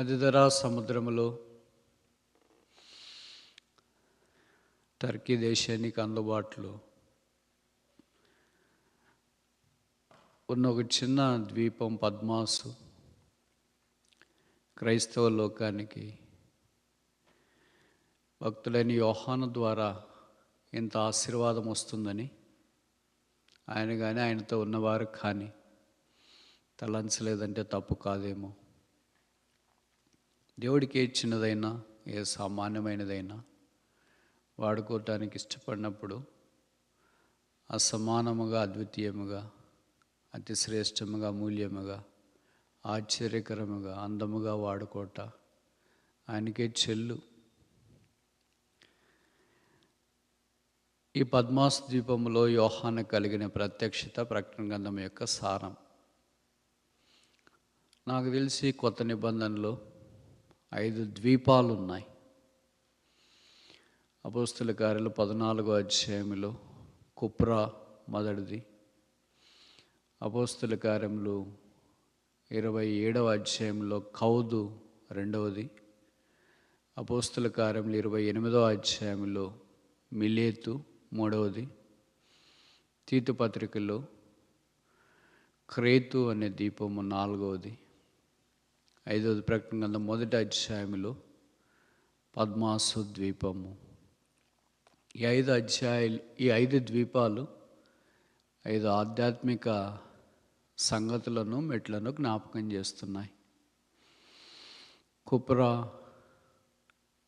మధ్యధరా సముద్రములో టర్కీ దేశానికి అందుబాటులో ఉన్న ఒక చిన్న ద్వీపం పద్మాసు క్రైస్తవ లోకానికి భక్తులైన యోహాను ద్వారా ఇంత ఆశీర్వాదం వస్తుందని ఆయన కానీ ఆయనతో ఉన్నవారు కానీ తలంచలేదంటే తప్పు కాదేమో. దేవుడికి ఏ చిన్నదైనా ఏ సామాన్యమైనదైనా వాడుకోవటానికి ఇష్టపడినప్పుడు అసమానముగా, అద్వితీయముగా, అతి శ్రేష్టముగా, మూల్యముగా, ఆశ్చర్యకరముగా, అందముగా వాడుకోట ఆయనకే చెల్లు. ఈ పద్మాస్ ద్వీపంలో యోహాను కలిగిన ప్రత్యక్షత ప్రకటన గ్రంథం యొక్క సారం. నాకు తెలిసి కొత్త నిబంధనలో 5 ద్వీపాలు ఉన్నాయి. అపోస్తల కార్యాలు 14వ అధ్యాయంలో కుప్రా మొదటిది, అపోస్తల కార్యములు 27వ అధ్యాయంలో కౌదు రెండవది, అపోస్తల కార్యములు 28వ అధ్యాయంలో మిలేతు మూడవది, తీతు పత్రికలో క్రేతు అనే ద్వీపము 4వది, 5వది ప్రకటన గ్రంథం 1వ అధ్యాయంలో పద్మాసు ద్వీపము. ఈ 5 ద్వీపాలు 5 ఆధ్యాత్మిక సంగతులను, మెట్లను జ్ఞాపకం చేస్తున్నాయి. కుప్రా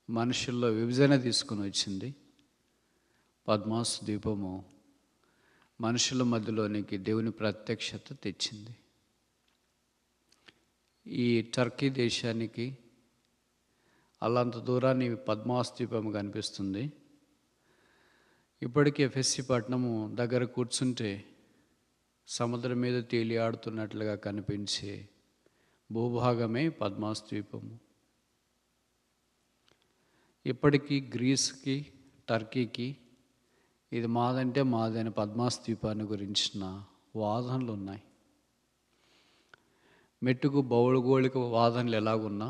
మనుషుల్లో విభజన తీసుకుని వచ్చింది. పద్మాసు ద్వీపము మనుషుల మధ్యలోనికి దేవుని ప్రత్యక్షత తెచ్చింది. ఈ టర్కీ దేశానికి అలాంత దూరాన్ని పద్మాసు ద్వీపము కనిపిస్తుంది. ఇప్పటికీ ఎఫెస్సి పట్టణము దగ్గర కూర్చుంటే సముద్రం మీద తేలి ఆడుతున్నట్లుగా కనిపించే భూభాగమే పద్మాసు ద్వీపము. ఇప్పటికీ గ్రీస్కి, టర్కీకి ఇది మాదంటే మాదని పద్మాసు ద్వీపాన్ని గురించిన వాదనలు ఉన్నాయి. మెట్టుకు భౌగోళిక వాదనలు ఎలాగున్నా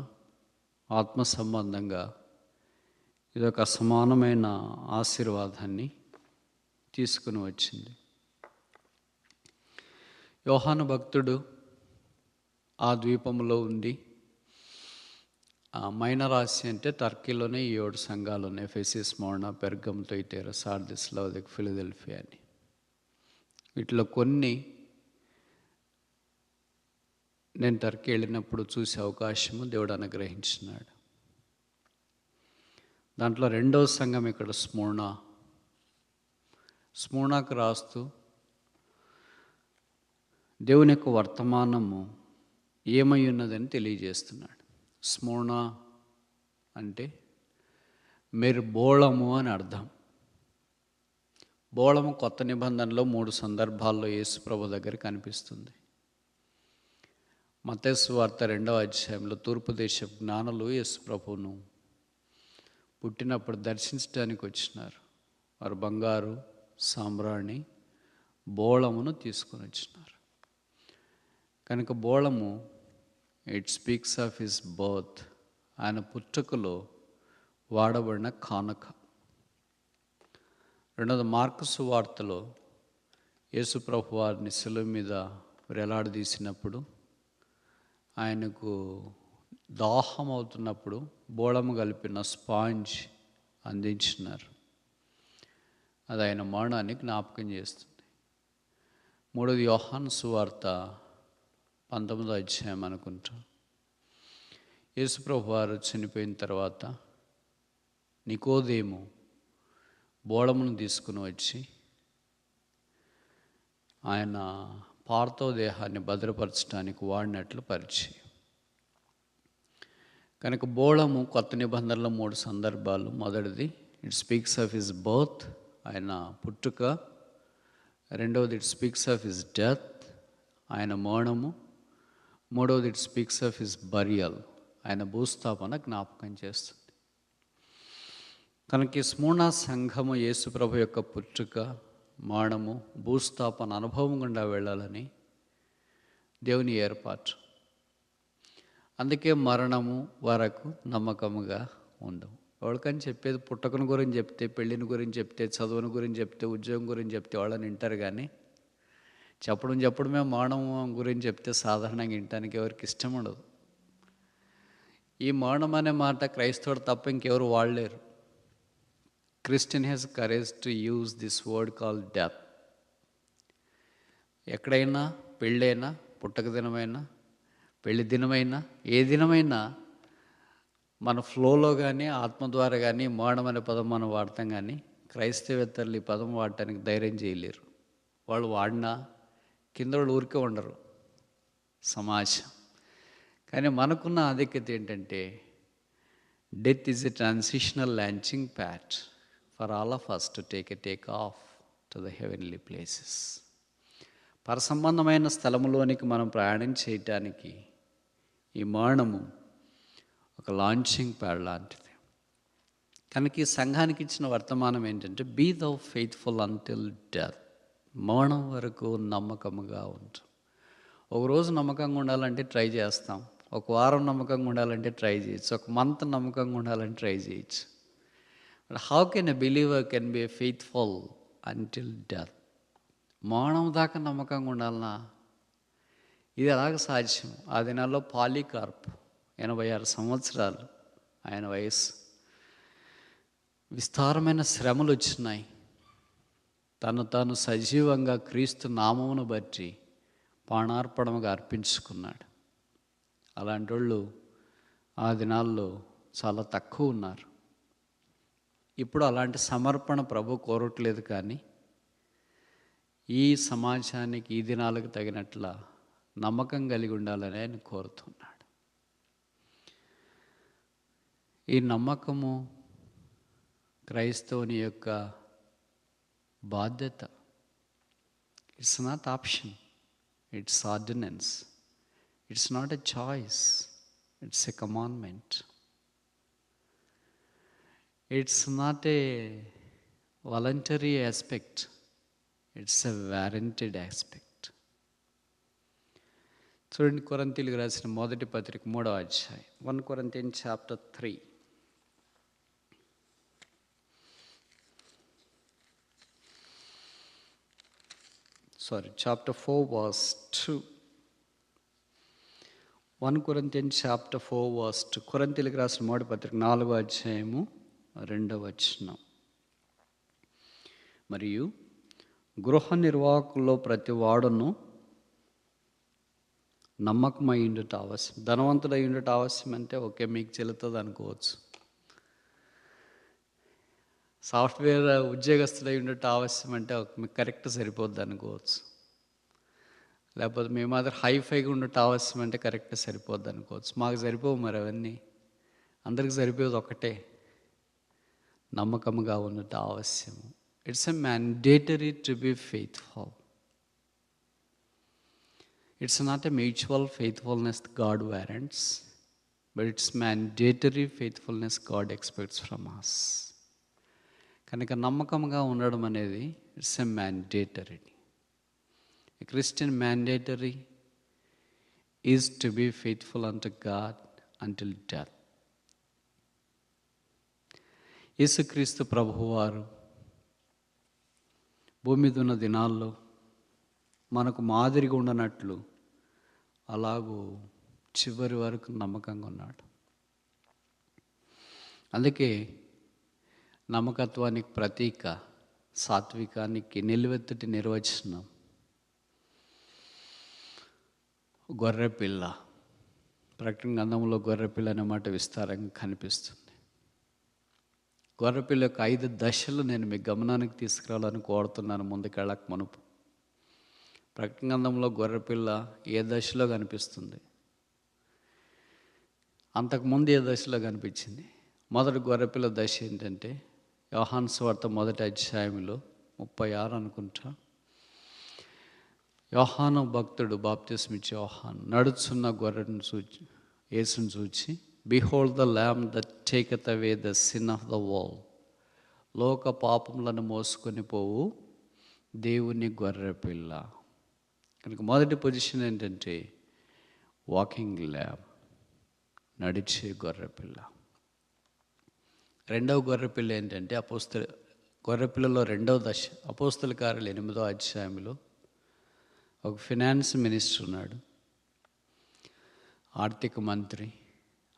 ఆత్మ సంబంధంగా ఇదొక అసమానమైన ఆశీర్వాదాన్ని తీసుకుని వచ్చింది. యోహాను భక్తుడు ఆ ద్వీపంలో ఉండి మైనర్ ఆసియా అంటే టర్కీలోనే ఈ 7 సంఘాలు ఉన్నాయి. ఎఫెసీ, స్మరణ, పెర్గము, థుయతైరా, సార్దిస్, లవోదికయ, ఫిలదెల్ఫియా అని. వీటిలో కొన్ని నేను టర్కీ వెళ్ళినప్పుడు చూసే అవకాశము దేవుడు అనుగ్రహించినాడు. దాంట్లో 2వ సంఘం ఇక్కడ స్మూర్ణకు రాస్తూ దేవుని యొక్క వర్తమానము ఏమై ఉన్నదని తెలియజేస్తున్నాడు. స్మూర్ణ అంటే బోళము అని అర్థం. బోళము కొత్త నిబంధనలో 3 సందర్భాల్లో యేసు ప్రభు దగ్గర కనిపిస్తుంది. మత్తయి సువార్త 2వ అధ్యాయంలో తూర్పు దేశ జ్ఞానులు యేసు ప్రభువును పుట్టినప్పుడు దర్శించడానికి వచ్చినారు. వారు బంగారు, సాంబ్రాణి, బోళమును తీసుకొని వచ్చినారు. కనుక బోళము it speaks of his birth, ఆయన పుట్టుకలో వాడబడిన కానుక. 2వది మార్కు సువార్తలో యేసు ప్రభు వారిని శిలువ మీద వేలాడదీసినప్పుడు ఆయనకు దాహం అవుతున్నప్పుడు బోళము కలిపిన స్పాంజ్ అందించినారు. అది ఆయన మరణాన్ని జ్ఞాపకం చేస్తుంది. 3వది యోహాను సువార్త 19వ అధ్యాయం అనుకుంటా. యేసు ప్రభు వారు చనిపోయిన తర్వాత నికోదేము బోళమును తీసుకుని వచ్చి ఆయన పార్థవ దేహాన్ని భద్రపరచడానికి వాడినట్లు పరిచయం. కనుక బోళము కొత్త నిబంధనలో 3 సందర్భాలు. మొదటిది it speaks of his birth, ఆయన పుట్టుక. 2వది it speaks of his death, ఆయన మరణము. 3వది it speaks of his burial, ఆయన భూస్థాపన జ్ఞాపకం చేస్తుంది. కనుక ఈ స్మూర్ణ సంఘము యేసు ప్రభు యొక్క పుట్టుక, మరణము, భూస్థాపన అనుభవం గుండా వెళ్ళాలని దేవుని ఏర్పాటు. అందుకే మరణము వరకు నమ్మకముగా ఉండవు. ఎవరికని చెప్పేది పుట్టకను గురించి చెప్తే, పెళ్ళిని గురించి చెప్తే, చదువుని గురించి చెప్తే, ఉద్యోగం గురించి చెప్తే వాళ్ళని వింటారు. కానీ చెప్పడమే మరణం గురించి చెప్తే సాధారణంగా వినటానికి ఎవరికి ఇష్టం ఉండదు. ఈ మరణం అనే మాట క్రైస్తవుడు తప్ప ఇంకెవరు వాడలేరు. Christian has courage to use this word call death. ఎక్కడైనా పెళ్ళైనా, పుట్టక దినమైనా, పెళ్లి దినమైనా, ఏ దినమైనా మన ఫ్లోలో కానీ ఆత్మ ద్వారా కానీ మరణం అనే పదం మనం వాడతాం. కానీ క్రైస్తవేత్తలు ఈ పదం వాడటానికి ధైర్యం చేయలేరు. వాళ్ళు వాడినా కింద వాళ్ళు ఊరికే ఉండరు సమాజం. కానీ మనకున్న ఆధిక్యత ఏంటంటే death is a transitional launching pad for all of us to take off to the heavenly places. పరసంబంధమైన స్థలములోనికి మనం ప్రయాణం చేయటానికి ఈ మరణము ఒక లాంచింగ్ ప్యాడ్ లాంటిది. కనుక ఈ సంఘానికి ఇచ్చిన వర్తమానం ఏంటంటే బీ దౌ ఫెయిత్ఫుల్ అంటిల్ డెత్. మరణం వరకు నమ్మకముగా ఉంటు. ఒకరోజు నమ్మకంగా ఉండాలంటే ట్రై చేస్తాం, ఒక వారం నమ్మకంగా ఉండాలంటే ట్రై చేయొచ్చు, ఒక మంత్ నమ్మకంగా ఉండాలంటే ట్రై చేయొచ్చు. But how can a believer can be a faithful until death? మరణం దాకా నమ్మకంగా ఉండాలన్నా ఇది ఎలాగ సాధ్యం? ఆ దినాల్లో పాలీకార్ప్ 86 సంవత్సరాలు ఆయన వయసు. విస్తారమైన శ్రమలు వచ్చినాయి. తాను సజీవంగా క్రీస్తు నామమును బట్టి ప్రాణార్పణముగా అర్పించుకున్నాడు. అలాంటి వాళ్ళు ఆ దినాల్లో చాలా తక్కువ ఉన్నారు. ఇప్పుడు అలాంటి సమర్పణ ప్రభు కోరట్లేదు. కానీ ఈ సమాజానికి ఈ దినాలకు తగినట్ల నమ్మకం కలిగి ఉండాలని ఆయన కోరుతున్నాడు. ఈ నమ్మకము క్రైస్తవుని యొక్క బాధ్యత. It's not option, it's ordinance. It's not a choice, it's a commandment. It's not a voluntary aspect, it's a warranted aspect. చూడండి, కొరింథీయులకు రాసిన మొదటి పత్రిక 3వ అధ్యాయం, 1 Corinthians chapter 3. Chapter 4 verse 2. 1 Corinthians chapter 4 verse 2. కొరింథీయులకు రాసిన మొదటి పత్రిక 4వ అధ్యాయము 2వ వచనం. మరియు గృహ నిర్వాహకుల్లో ప్రతి వాడును నమ్మకమై ఉండుట అవశ్యం. ధనవంతుడై ఉండుట అవశ్యం అంటే ఓకే, మీకు చెల్లుతుంది అనుకోవచ్చు. సాఫ్ట్వేర్ ఉద్యోగస్తుడై ఉండటం అవశ్యం అంటే మీకు కరెక్ట్ సరిపోద్ది అనుకోవచ్చు. లేకపోతే మీ మాత్రం హైఫైగా ఉండటం అవశ్యం అంటే కరెక్ట్ సరిపోద్ది అనుకోవచ్చు. మాకు సరిపోవు మరి అవన్నీ. అందరికి సరిపోయేది ఒకటే, నమ్మకముగా ఉండటం అవశ్యం. It's a mandatory to be faithful. It's not a mutual faithfulness God warrants, but it's mandatory faithfulness God expects from us. కనుక నమ్మకంగా ఉండడం అనేది it's a mandatory. A Christian mandatory is to be faithful unto God until death. యేసుక్రీస్తు ప్రభువారు భూమి మీద ఉన్న దినాల్లో మనకు మాదిరిగా ఉండనట్లు అలాగూ చివరి వరకు నమ్మకంగా ఉన్నాడు. అందుకే నమ్మకత్వానికి ప్రతీక, సాత్వికానికి నిలువెత్తటి నిర్వచనం గొర్రెపిల్ల. ప్రకటన గ్రంథంలో గొర్రెపిల్ల అనే మాట విస్తారంగా కనిపిస్తుంది. గొర్రెపిల్ల యొక్క 5 దశలు నేను మీ గమనానికి తీసుకురావాలని కోరుతున్నాను ముందుకెళ్ళక మునుపు. ప్రకటన గ్రంథంలో గొర్రెపిల్ల ఏ దశలో కనిపిస్తుంది, అంతకుముందు ఏ దశలో కనిపించింది? మొదటి గొర్రెపిల్ల దశ ఏంటంటే యోహాను సువార్త 1వ అధ్యాయంలో 36 అనుకుంటా. యోహాను భక్తుడు, బాప్తిస్మిచ్చే యోహాను నడుచున్న గొర్రెను చూచి, యేసును చూచి, behold the lamb that taketh away the sin of the world. లోక పాపములను మోసుకొని పోవు దేవుని గొర్రెపిల్ల. కనుక మొదటి పొజిషన్ ఏంటంటే వాకింగ్ ల్యామ్. నడిచే గొర్రెపిల్ల. రెండవ గొర్రెపిల్ల ఏంటంటే గొర్రెపిల్లలో రెండవ దశ అపోస్తల కార్యాలు 8వ అధ్యాయంలో ఒక ఫినాన్స్ మినిస్టర్ ఉన్నాడు, ఆర్థిక మంత్రి.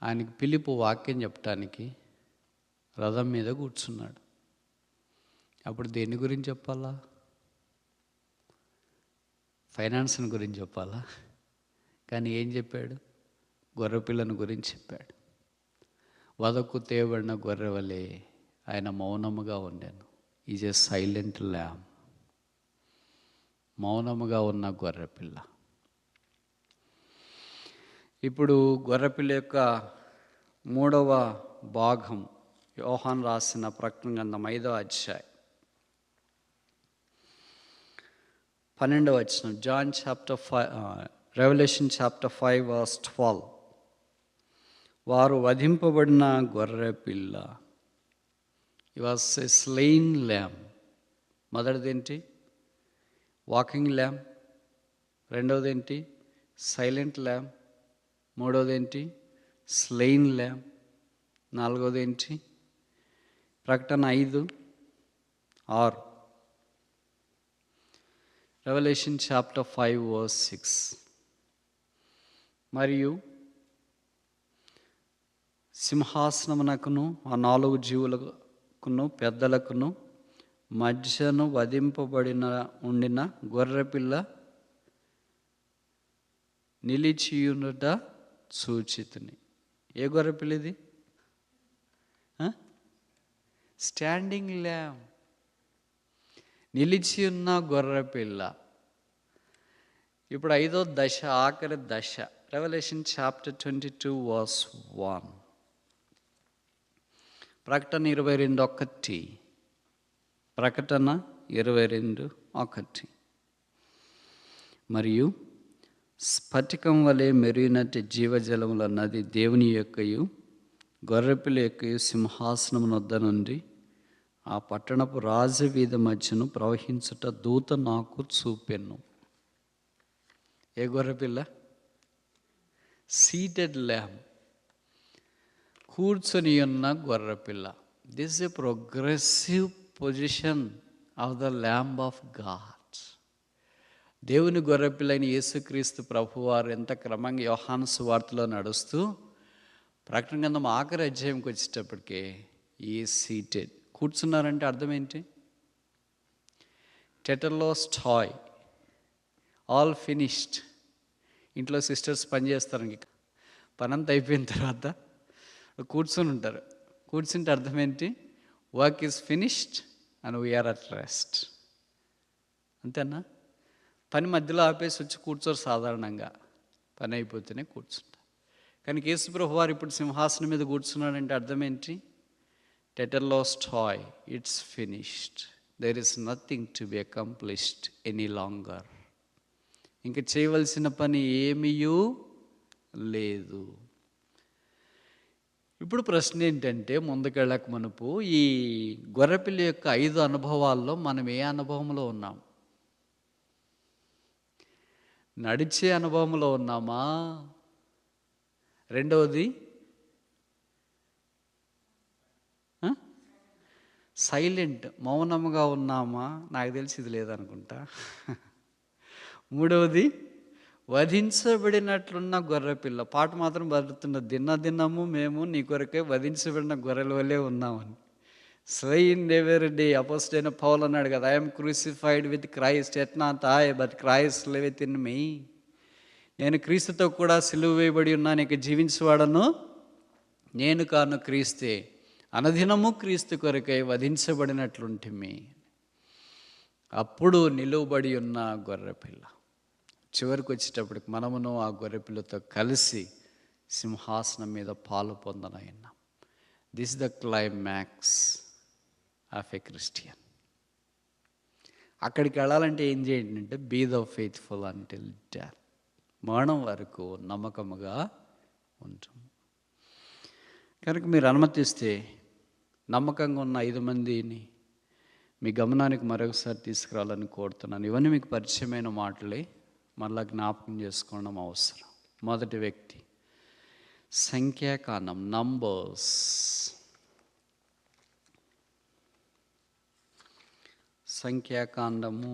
ఆయనకి పిలుపు వాక్యం చెప్పడానికి రథం మీద కూర్చున్నాడు. అప్పుడు దేని గురించి చెప్పాలా? ఫైనాన్స్ని గురించి చెప్పాలా? కానీ ఏం చెప్పాడు? గొర్రెపిల్లను గురించి చెప్పాడు. వదకు తేబడిన గొర్రె వలె ఆయన మౌనముగా ఉండాను. Is a silent ల్యామ్. మౌనముగా ఉన్న గొర్రెపిల్ల. ఇప్పుడు గొర్రెపిల్ల యొక్క 3వ భాగం యోహాను రాసిన ప్రకటన గ్రంథం 5వ అధ్యాయం 12వ వచనం. John chapter 5 revolution chapter 5 verse 12. వారు వధింపబడిన గొర్రెపిల్ల. ఈ వాస్ ఎ స్లెయిన్ ల్యామ్. మొదటిది ఏంటి? Walking lamb. రెండవది ఏంటి? Silent lamb. మూడవది ఏంటి? Slain lamb. నాలుగవది ఏంటి? ప్రకటన 5:6. Revolution chapter 5 verse 6. మరియు సింహాసనమునకును ఆ 4 జీవులకును పెద్దలకును మధ్యను ఉండిన గొర్రెపిల్ల నిలిచియునుట చూచితిని. ఏ గొర్రెపిల్ల ఇది? Standing lamb. నిలిచి ఉన్న గొర్రెపిల్ల. ఇప్పుడు 5వ దశ, ఆఖరి దశ. Revolution chapter 22 verse 1. ప్రకటన 22:1. ప్రకటన 22:1. మరియు స్ఫటికం వలె మెరిగినట్టు జీవజలముల నది దేవుని యొక్కయు గొర్రెపిల్ల యొక్కయు సింహాసనం వద్ద నుండి ఆ పట్టణపు రాజవీధి మధ్యను ప్రవహించుట దూత నాకు చూపెను. ఏ గొర్రెపిల్ల? సీటెడ్ ల్యామ్. కూర్చొని ఉన్న గొర్రెపిల్ల. This a progressive position of the lamb of God. దేవుని గొర్రెపిల్లైన యేసుక్రీస్తు ప్రభువారు ఎంత క్రమంగా యోహాను సువార్తలో నడుస్తూ ప్రకటన గ్రంథం ఆఖరి అధ్యాయంకి వచ్చేటప్పటికే ఈ సీటెడ్. కూర్చున్నారంటే అర్థం ఏంటి? టెటర్లోస్టాయ్, ఆల్ ఫినిష్డ్. ఇంట్లో సిస్టర్స్ పని చేస్తారు, ఇంక పనంతా అయిపోయిన తర్వాత కూర్చొని ఉంటారు. కూర్చుంటే అర్థం ఏంటి? Work is finished and we are at rest. అంతేనా? పని మధ్యలో ఆపేసి వచ్చి కూర్చోరు సాధారణంగా. పని అయిపోతేనే కూర్చుంటారు. కానీ యేసు ప్రభువు వారు ఇప్పుడు సింహాసనం మీద కూర్చున్నాడంటే అర్థం ఏంటి? టెటర్లోస్టాయ్, it's finished. There is nothing to be accomplished any longer. ఇంక చేయవలసిన పని ఏమీయూ లేదు. ఇప్పుడు ప్రశ్న ఏంటంటే, ముందుకెళ్ళక మునుపు ఈ గొర్రెపిల్ల యొక్క 5 అనుభవాల్లో మనం ఏ అనుభవంలో ఉన్నాం? నడిచే అనుభవంలో ఉన్నామా? రెండవది సైలెంట్, మౌనంగా ఉన్నామా? నాకు తెలిసి ఇది లేదనుకుంటా. మూడవది వధించబడినట్లున్న గొర్రెపిల్ల. పాట మాత్రం పడుతున్న దినము మేము నీ కొరకే వధించబడిన గొర్రెల వల్లే ఉన్నామని. Slain every day. అపోస్తలుడైన పౌలు అన్నాడు కదా, I'm crucified with Christ, yet not I but Christ liveth in me. నేను క్రీస్తుతో కూడా సిలువ వేయబడి ఉన్నాను, ఇక జీవించేవాడను నేను కాను, క్రీస్తే. అనదినము క్రీస్తు కొరకై వధించబడినట్లుంటిమి. అప్పుడు నిలువబడి ఉన్న గొర్రెపిల్ల. చివరికి వచ్చేటప్పటికి మనమును ఆ గొర్రెపిల్లతో కలిసి సింహాసనం మీద పాలు పొందనయ్యాం. This the climax of a Christian. అక్కడికి వెళ్ళాలంటే ఏం చేయండి అంటే, be the faithful until death. మరణం వరకు నమ్మకముగా ఉంటాం. కనుక మీరు అనుమతిస్తే నమ్మకంగా ఉన్న 5 మందిని మీ గమనానికి మరొకసారి తీసుకురావాలని కోరుతున్నాను. ఇవన్నీ మీకు పరిచయమైన మాటలే, మళ్ళా జ్ఞాపకం చేసుకోవడం అవసరం. మొదటి వ్యక్తి సంఖ్యాకాండం, నంబర్స్. సంఖ్యాకాండము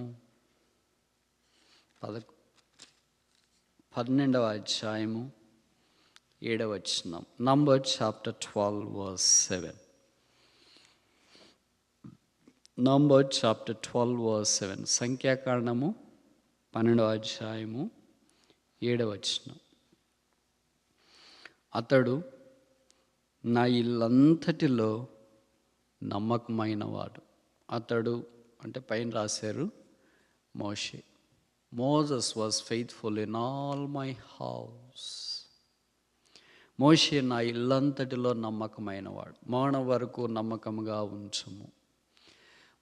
12వ అధ్యాయము 7వ వచనం. Number chapter 12 verse 7. Number chapter 12 verse 7. సంఖ్యాకాండము 12వ అధ్యాయము 7వ వచనం. అతడు నా ఇల్లంతటిలో నమ్మకమైనవాడు. అతడు అంటే పైన రాశారు మోషే. Moses was faithful in all my house. మోషే నా ఇల్లంతటిలో నమ్మకమైనవాడు, మరణం వరకు నమ్మకంగా ఉంచుము.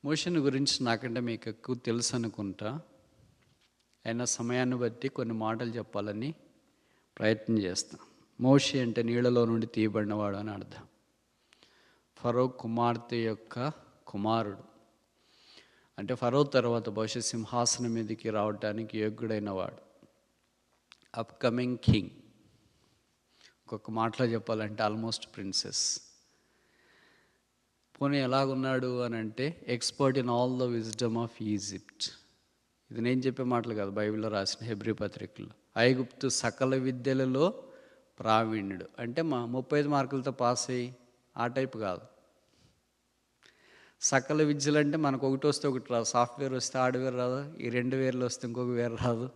మోషేని గురించి నాకంటే మీకు ఎక్కువ తెలుసు అనుకుంటా. అయినా సమయాన్ని బట్టి కొన్ని మాటలు చెప్పాలని ప్రయత్నం చేస్తాను. మోషే అంటే నీళ్ళలో నుండి తీయబడినవాడు అని అర్థం. ఫరో కుమార్తె యొక్క కుమారుడు అంటే ఫరో తర్వాత బహుశా సింహాసనం మీదకి రావడానికి యోగ్యుడైన వాడు, అప్కమింగ్ కింగ్. ఒక్కొక్క మాటలో చెప్పాలంటే ఆల్మోస్ట్ ప్రిన్సెస్. పోనీ ఎలాగున్నాడు అని అంటే expert in all the wisdom of Egypt. ఇది నేను చెప్పే మాటలు కాదు, బైబిల్లో రాసిన హెబ్రీ పత్రికలో. ఐగుప్తు సకల విద్యలలో ప్రావీణ్యుడు అంటే 35 మార్కులతో పాస్ అయ్యి ఆ టైప్ కాదు. సకల విద్యలు అంటే మనకు ఒకటి వస్తే ఒకటి రాదు. సాఫ్ట్వేర్ వస్తే హార్డ్వేర్ రాదు, ఈ 2 వేర్లు వస్తే ఇంకొక వేరు రాదు.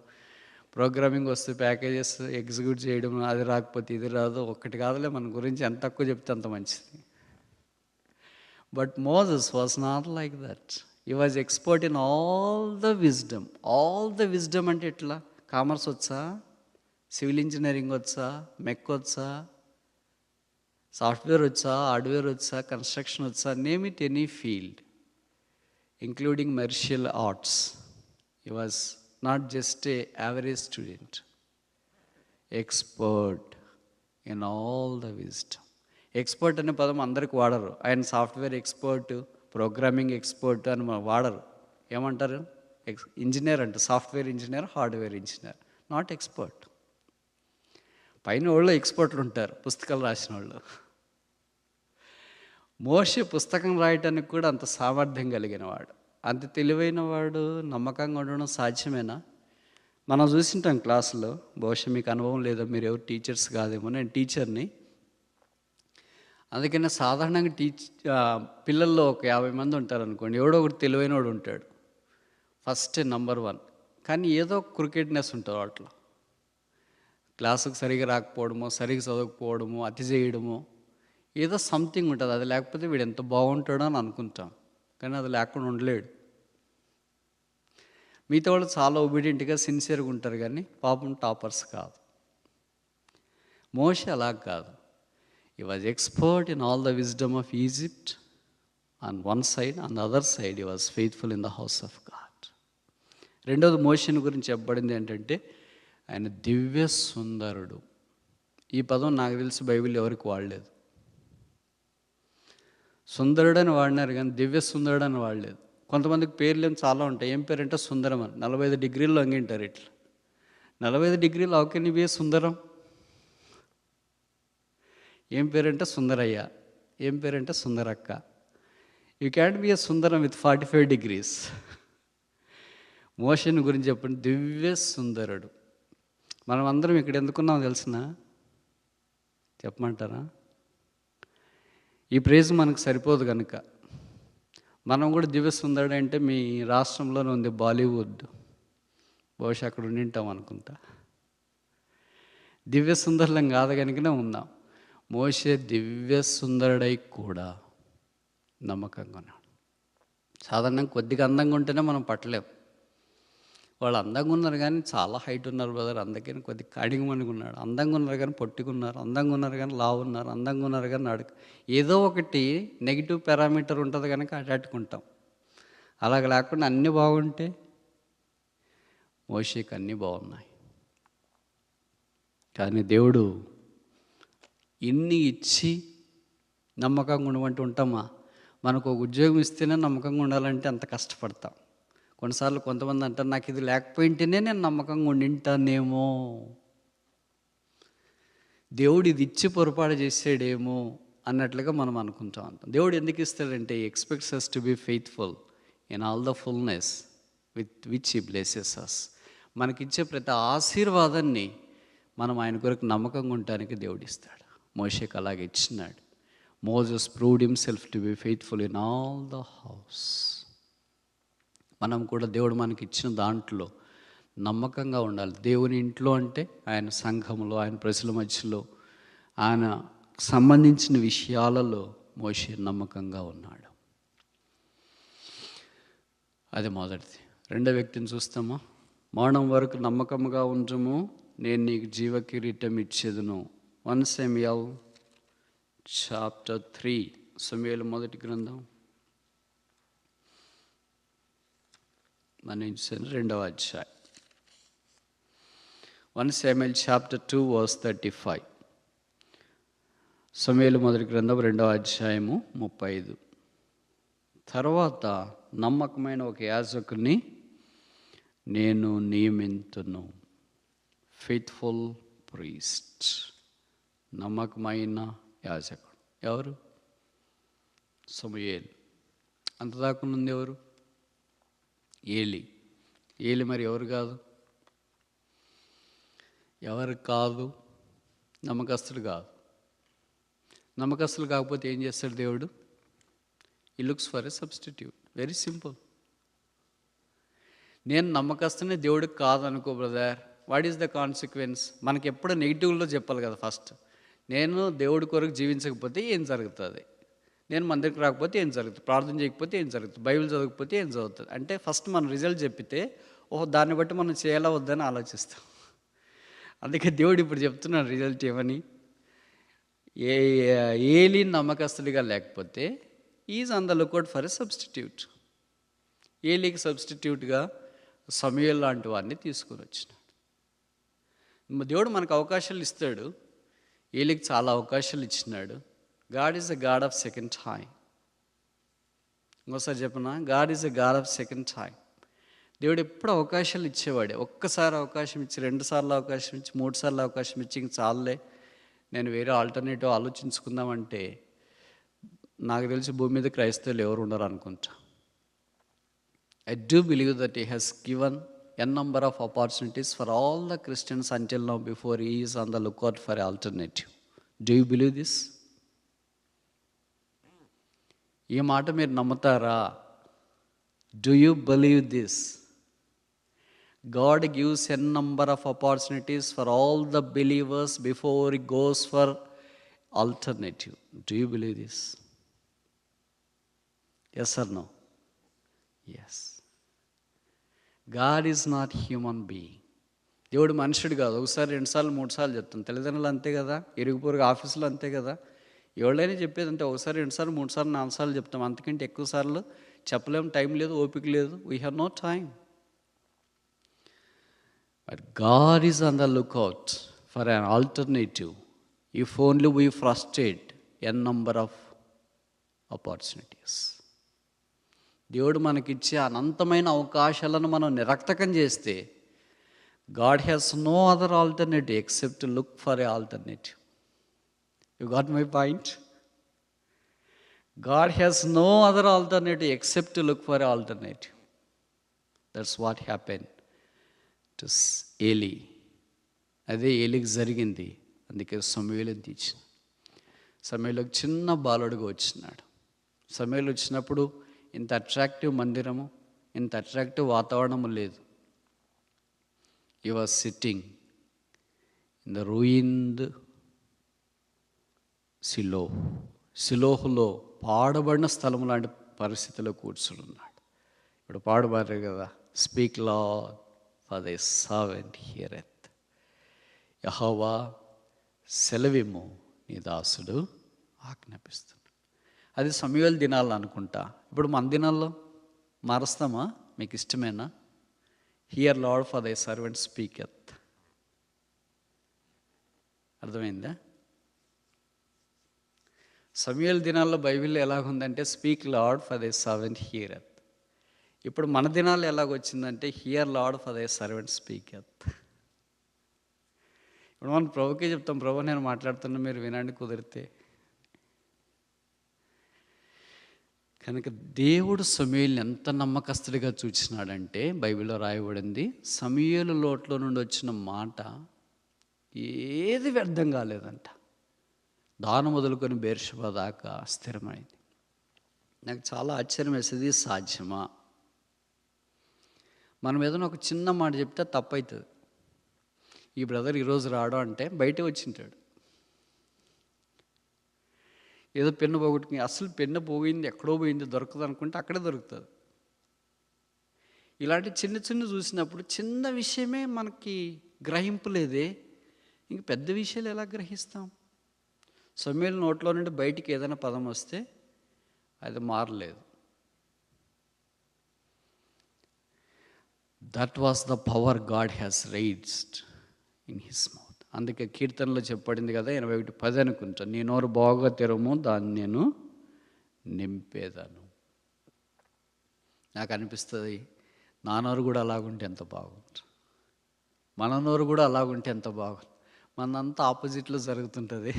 ప్రోగ్రామింగ్ వస్తే ప్యాకేజెస్ ఎగ్జిక్యూట్ చేయడం అది రాకపోతే ఇది రాదు. ఒక్కటి కాదులే, మన గురించి ఎంత తక్కువ చెప్తే అంత మంచిది. But Moses was not like that. He was expert in all the wisdom. All the wisdom అంటే ఎట్లా? కామర్స్ వచ్చా, సివిల్ ఇంజనీరింగ్ వచ్చా, మెక్ వచ్చా, సాఫ్ట్వేర్ వచ్చా, హార్డ్వేర్ వచ్చా, కన్స్ట్రక్షన్ వచ్చా, name it any field including martial arts. He was not just a average student, expert in all the wisdom. Expert అనే పదం అందరికి వాడరు. ఆయన సాఫ్ట్వేర్ ఎక్స్పర్ట్, ప్రోగ్రామింగ్ ఎక్స్పర్ట్ అని వాడరు. ఏమంటారు? ఇంజనీర్ అంటే software engineer, hardware engineer, not expert. పైన వాళ్ళు ఎక్స్పర్ట్లు ఉంటారు, పుస్తకాలు రాసిన వాళ్ళు. మోషే పుస్తకం రాయటానికి కూడా అంత సామర్థ్యం కలిగిన వాడు, అంత తెలివైన వాడు. నమ్మకంగా ఉండడం సాధ్యమేనా? మనం చూసింటాం క్లాసులో. బహుశా మీకు అనుభవం లేదో, మీరు ఎవరు టీచర్స్ కాదేమో. నేను టీచర్ని. అందుకనే సాధారణంగా పిల్లల్లో ఒక 50 మంది ఉంటారు అనుకోండి, ఎవడో ఒకటి తెలివైన వాడు ఉంటాడు, ఫస్ట్ నంబర్ 1. కానీ ఏదో క్రికెట్నెస్ ఉంటుంది వాటిలో. క్లాసుకు సరిగా రాకపోవడమో, సరిగా చదవకపోవడమో, అతి చేయడమో, ఏదో సంథింగ్ ఉంటుంది. అది లేకపోతే వీడు ఎంత బాగుంటాడో అని అనుకుంటాం, కానీ అది లేకుండా ఉండలేడు. మిగతా వాళ్ళు చాలా ఒబీడియంట్గా సిన్సియర్గా ఉంటారు, కానీ పాపం టాపర్స్ కాదు. మోషే అలా కాదు. He was expert in all the wisdom of Egypt on one side, on the other side he was faithful in the house of God. రెండవది మోషేని గురించి చెప్పబడింది ఏంటంటే ఆయన దివ్య సుందరుడు. ఈ పదం నాకు తెలిసి బైబిల్ ఎవరికి వాడలేదు. సుందరుడు అని వాడినారు కానీ దివ్య సుందరుడు అని వాడలేదు. కొంతమందికి పేర్లు ఏం చాలా ఉంటాయి. ఏం పేరంటే సుందరం అని. 45 డిగ్రీలు వంగింటారు ఇట్లా. 45 డిగ్రీలు హౌ కెన్ యు బి సుందరం? ఏం పేరంటే సుందరయ్య, ఏం పేరంటే సుందరక్క. యూ క్యాన్ బి ఏ సుందరం విత్ 45 degrees. మోషేని గురించి చెప్పండి, దివ్య సుందరుడు. మనం అందరం ఇక్కడ ఎందుకున్నామో తెలిసిన చెప్పమంటారా? ఈ ప్రైజ్ మనకు సరిపోదు కనుక మనం కూడా దివ్య సుందరుడు అంటే మీ రాష్ట్రంలోనే ఉంది బాలీవుడ్, బహుశా అక్కడ ఉండింటాం అనుకుంటా. దివ్య సుందరులం కాదు కనుకనే ఉన్నాం. మోషే దివ్య సుందరుడై కూడా నమ్మకంగా ఉన్నాడు. సాధారణంగా కొద్దిగా అందంగా ఉంటేనే మనం పట్టలేం. వాళ్ళు అందంగా ఉన్నారు కానీ చాలా హైట్ ఉన్నారు బ్రదర్, అందుకని కొద్దిగా కాడింగమని ఉన్నాడు. అందంగా ఉన్నారు కానీ పొట్టుకున్నారు, అందంగా ఉన్నారు కానీ లావు ఉన్నారు, అందంగా ఉన్నారు కానీ నడుక, ఏదో ఒకటి నెగిటివ్ పారామీటర్ ఉంటుంది కనుక అటాటుకుంటాం. అలాగ లేకుండా అన్నీ బాగుంటే మోషేకి అన్నీ బాగున్నాయి. కానీ దేవుడు ఇన్ని ఇచ్చి నమ్మకంగా ఉండమంటూ ఉంటామా? మనకు ఒక ఉద్యోగం ఇస్తేనే నమ్మకంగా ఉండాలంటే అంత కష్టపడతాం. కొన్నిసార్లు కొంతమంది అంటారు, నాకు ఇది లేకపోయింటేనే నేను నమ్మకంగా ఉండింటానేమో. దేవుడు ఇది ఇచ్చి పొరపాటు చేసాడేమో అన్నట్లుగా మనం అనుకుంటా ఉంటాం. దేవుడు ఎందుకు ఇస్తాడంటే expects us to be faithful in all the fullness with which he blesses us. మనకిచ్చే ప్రతి ఆశీర్వాదాన్ని మనం ఆయన కొరకు నమ్మకంగా ఉండటానికి దేవుడు ఇస్తాడు. మోషేకి అలాగే ఇచ్చినాడు. Moses proved himself to be faithful in all the house. మనం కూడా దేవుడు మనకి ఇచ్చిన దాంట్లో నమ్మకంగా ఉండాలి. దేవుని ఇంట్లో అంటే ఆయన సంఘంలో, ఆయన ప్రజల మధ్యలో, ఆయన సంబంధించిన విషయాలలో మోషే నమ్మకంగా ఉన్నాడు. అది మొదటిది. రెండో వ్యక్తిని చూస్తామా? మరణం వరకు నమ్మకంగా ఉంచము, నేను నీకు జీవ కిరీటం ఇచ్చేదును. 1 Samuel chapter 3. సమూయేలు మొదటి గ్రంథం మనం రెండవ అధ్యాయం. 1 Samuel chapter 2 verse 35. సమూయేలు మొదటి గ్రంథం 2వ అధ్యాయము 35. తర్వాత నమ్మకమైన ఒక యాజకుని నేను నియమింతును. Faithful priest. నమ్మకమైన యాజకుడు ఎవరు? సమూయేలు. అంతదాకా ఉంది ఎవరు? ఏలి. ఏలి మరి ఎవరు కాదు? ఎవరు కాదు? నమ్మకస్తుడు కాదు. నమ్మకస్తులు కాకపోతే ఏం చేస్తాడు దేవుడు? ఈ looks for a substitute. Very simple. నేను నమ్మకస్తునే దేవుడికి కాదు అనుకో brother, what is the consequence? మనకి ఎప్పుడు నెగిటివ్లో చెప్పాలి కదా. ఫస్ట్ నేను దేవుడి కొరకు జీవించకపోతే ఏం జరుగుతుంది, నేను మందిరికి రాకపోతే ఏం జరుగుతుంది, ప్రార్థన చేయకపోతే ఏం జరుగుతుంది, బైబిల్ చదవకపోతే ఏం చదువుతుంది అంటే ఫస్ట్ మనం రిజల్ట్ చెప్పితే ఓహో దాన్ని బట్టి మనం చేయాలా వద్దని ఆలోచిస్తాం. అందుకే దేవుడు ఇప్పుడు చెప్తున్నాడు రిజల్ట్ ఏమని. ఏలి నమ్మకస్తుడిగా లేకపోతే is on the lookout for a substitute. ఏలికి సబ్స్టిట్యూట్గా సమూయేలు లాంటి వారిని తీసుకొని వచ్చినాడు. దేవుడు మనకు అవకాశాలు ఇస్తాడు. ఏలికి చాలా అవకాశాలు ఇచ్చినాడు. God is a God of second time. ఇంకోసారి చెప్పనా, God is a God of second time. దేవుడు ఎప్పుడు అవకాశాలు ఇచ్చేవాడే. ఒక్కసారి అవకాశం ఇచ్చి, 2 సార్లు అవకాశం ఇచ్చి, 3 సార్లు అవకాశం ఇచ్చి ఇంక చాలులే నేను వేరే ఆల్టర్నేటివ్ ఆలోచించుకుందామంటే నాకు తెలిసి భూమి మీద క్రైస్తవులు ఎవరు ఉండరు అనుకుంటా. I do believe that he has given n number of opportunities for all the Christians until now before he is on the lookout for an alternative. Do you believe this? ఈ మాట మీరు నమ్ముతారా? Do you believe this? God gives n number of opportunities for all the believers before he goes for alternative. Do you believe this? Yes or no? Yes. God is not human being. దేవుడు మనుషుడు కాదు. ఒకసారి 2 సార్లు 3 సార్లు చెప్తాం. తల్లిదండ్రులు అంతే కదా, ఇరుగు పొరుగు ఆఫీసులో అంతే కదా. ఎవరైనా చెప్పేది అంటే ఒకసారి 2 సార్లు 3 సార్లు 4 సార్లు చెప్తాం. అంతకంటే ఎక్కువ సార్లు చెప్పలేము. టైం లేదు, ఓపిక లేదు. We have no time. But God is on the lookout for an alternative if only we frustrate N number of opportunities. దేవుడు మనకిచ్చే అనంతమైన అవకాశాలను మనం నిరర్థకం చేస్తే God has no other alternative except to look for a alternative. You got my point? God has no other alternative except to look for an alternative. That's what happened to Eli. అదే ఏలికి జరిగింది. అందుకే సమూయేలుని తీర్చిన. సమూయేలు చిన్న బాలుడుగా వచ్చినాడు. సమూయేలు వచ్చినప్పుడు ఇంత attractive మందిరము, ఇంత అట్రాక్టివ్ వాతావరణము లేదు. He was sitting in the ruined Shiloh. షిలోహులో పాడబడిన స్థలం లాంటి పరిస్థితిలో కూర్చుని ఉన్నాడు. ఇప్పుడు పాడబారు కదా, speak Lord for thy servant heareth. యెహోవా సెలవిమ్ము, నీ దాసుడు ఆజ్ఞాపిస్తున్నాడు. అది సమూయేలు దినాలు అనుకుంటా. ఇప్పుడు మన దినాల్లో మారుస్తామా? మీకు ఇష్టమేనా? Hear Lord for thy servant speaketh. అర్థమైందా? సమూయేలు దినాల్లో బైబిల్లో ఎలాగుందంటే speak Lord for thy servant heareth. ఇప్పుడు మన దినాల్లో ఎలాగొచ్చిందంటే hear Lord for thy servant speaketh. ఇప్పుడు మనం ప్రభుకే చెప్తాం, ప్రభు నేను మాట్లాడుతున్నా మీరు వినండి కుదిరితే. కనుక దేవుడు సమూయేలుని ఎంత నమ్మకస్తుడిగా చూచినాడంటే బైబిల్లో రాయబడింది, సమూయేలు నోట్లో నుండి వచ్చిన మాట ఏది వ్యర్థం కాలేదంట. దాను మొదలుకొని బెర్షెబా దాకా స్థిరమైంది. నాకు చాలా ఆశ్చర్యం వేసేది, సాధ్యమా? మనం ఏదైనా ఒక చిన్న మాట చెప్తే తప్పు అవుతుంది. ఈ బ్రదర్ ఈరోజు రావడం అంటే బయటే వచ్చింటాడు, ఏదో పెన్ను పోగొట్టుకుని, అసలు పెన్ను పోయింది ఎక్కడో పోయింది దొరకదు అనుకుంటే అక్కడే దొరుకుతుంది. ఇలాంటి చిన్న చిన్న చూసినప్పుడు చిన్న విషయమే మనకి గ్రహింపు లేదే, ఇంక పెద్ద విషయాలు ఎలా గ్రహిస్తాం? సమూయేలు నోట్లో నుండి బయటికి ఏదైనా పదం వస్తే అది మారలేదు. That was the power God has raised in his mouth. అందుకే కీర్తనలో చెప్పబడింది కదా, 81:10 అనుకుంటా, నీ నోరు బాగా తెరము, దాన్ని నేను నింపేదాను. నాకు అనిపిస్తుంది, నా నోరు కూడా అలాగుంటే ఎంత బాగుంటుంది, మన నోరు కూడా అలాగుంటే ఎంత బాగుంటుంది. మనంతా ఆపోజిట్లో జరుగుతుంటుంది.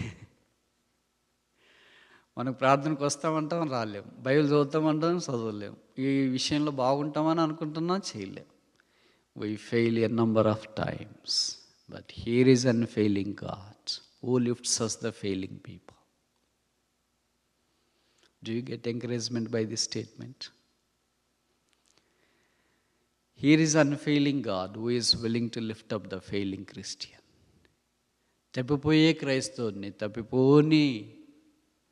మనకు ప్రార్థనకు వస్తామంటాం, రాలేం. బైబిల్ చదువుతామంటాం, చదవలేం. ఈ విషయంలో బాగుంటామని అనుకుంటున్నాం, చేయలేం. We fail a number of times, but here is an unfailing God who lifts us the failing people. Do you get encouragement by this statement? Here is an unfailing God who is willing to lift up the failing Christian. తప్పిపోయే క్రైస్తవుని తప్పిపోని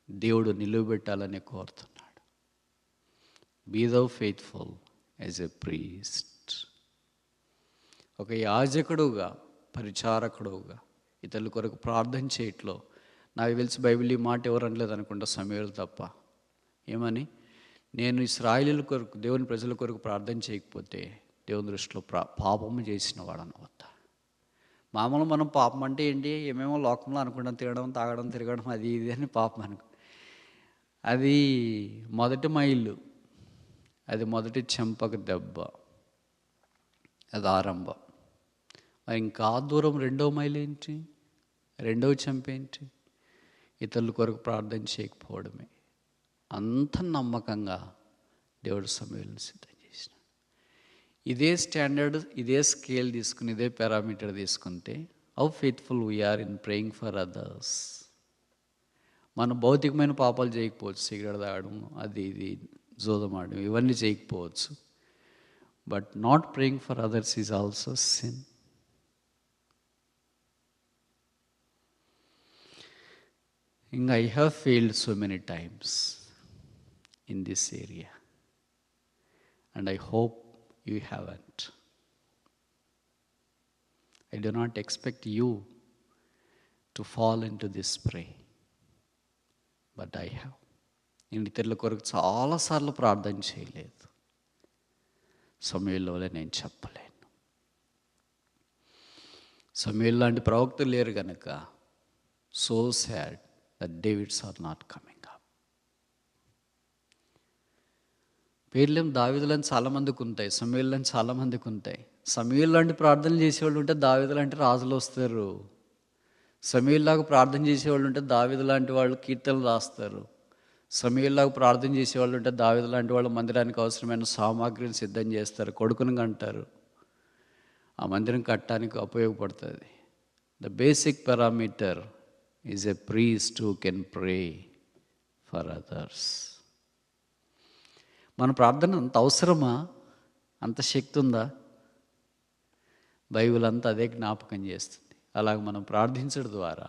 దేవుడు నిలువబెట్టాలని కోరుతున్నాడు. Be thou faithful as a priest. ఒక యాజకుడుగా, పరిచారకుడుగా ఇతరుల కొరకు ప్రార్థన చేయట్లో, నాకు తెలిసి Bible ఈ మాట ఎవరు అనలేదు అనుకుంటా, సమూయేలు తప్ప. ఏమని? నేను ఇశ్రాయేలీయుల కొరకు, దేవుని ప్రజల కొరకు ప్రార్థన చేయకపోతే దేవుని దృష్టిలో పాపము చేసిన వాడు అనవద్దా. మామూలు మనం పాపం అంటే ఏంటి, ఏమేమో లోకంలో అనుకుంటాం, తినడం, తాగడం, తిరగడం, అది ఇది అని పాపం అనుకో. అది మొదటి మైలు, అది మొదటి చెంపక దెబ్బ, అది ఆరంభం. మరి ఇంకా దూరం రెండో మైలు ఏంటి, రెండవ చెంపేంటి? ఇతరుల కొరకు ప్రార్థన చేయకపోవడమే. అంత నమ్మకంగా దేవుడు సమూయేలుని సిద్ధం చేసినాడు. ఇదే స్టాండర్డ్, ఇదే స్కేల్ తీసుకుని, ఇదే పారామీటర్ తీసుకుంటే how faithful we are in praying for others. మనం భౌతికమైన పాపాలు చేయకపోవచ్చు, సిగరెట్ తాగడం, అది ఇది జోదమాడడం, ఇవన్నీ చేయకపోవచ్చు. But not praying for others is also sin. I have failed so many times in this area, and I hope you haven't. I do not expect you to fall into this prey, but I have. నేను ఇతరుల కొరకు చాలాసార్లు ప్రార్థన చేయలేదు. సమూయేలు నేను చెప్పలేను. సమూయేలు లాంటి ప్రవక్తలు లేరు కనుక so sad that Davids are not coming up. పేర్లేం దావీదులని చాలామందికి ఉంటాయి, సమూయేలులని చాలామందికి ఉంటాయి. సమూయేలు లాంటి ప్రార్థనలు చేసేవాళ్ళు ఉంటే దావీదు లాంటి రాజులు వస్తారు. సమూయేలు లాగా ప్రార్థన చేసేవాళ్ళు ఉంటే దావీదు లాంటి వాళ్ళు కీర్తనలు రాస్తారు. సమూయేలు లాగా ప్రార్థన చేసేవాళ్ళు ఉంటే దావీదు లాంటి వాళ్ళు మందిరానికి అవసరమైన సామాగ్రిని సిద్ధం చేస్తారు, కొడుకుని కంటారు, ఆ మందిరం కట్టడానికి ఉపయోగపడుతుంది. The basic parameter is a priest who can pray for others. మన ప్రార్థన అంత అవసరమా? అంత శక్తి ఉందా? బైబిల్ అంతా అదే జ్ఞాపకం చేస్తుంది. అలాగ మనం ప్రార్థించడం ద్వారా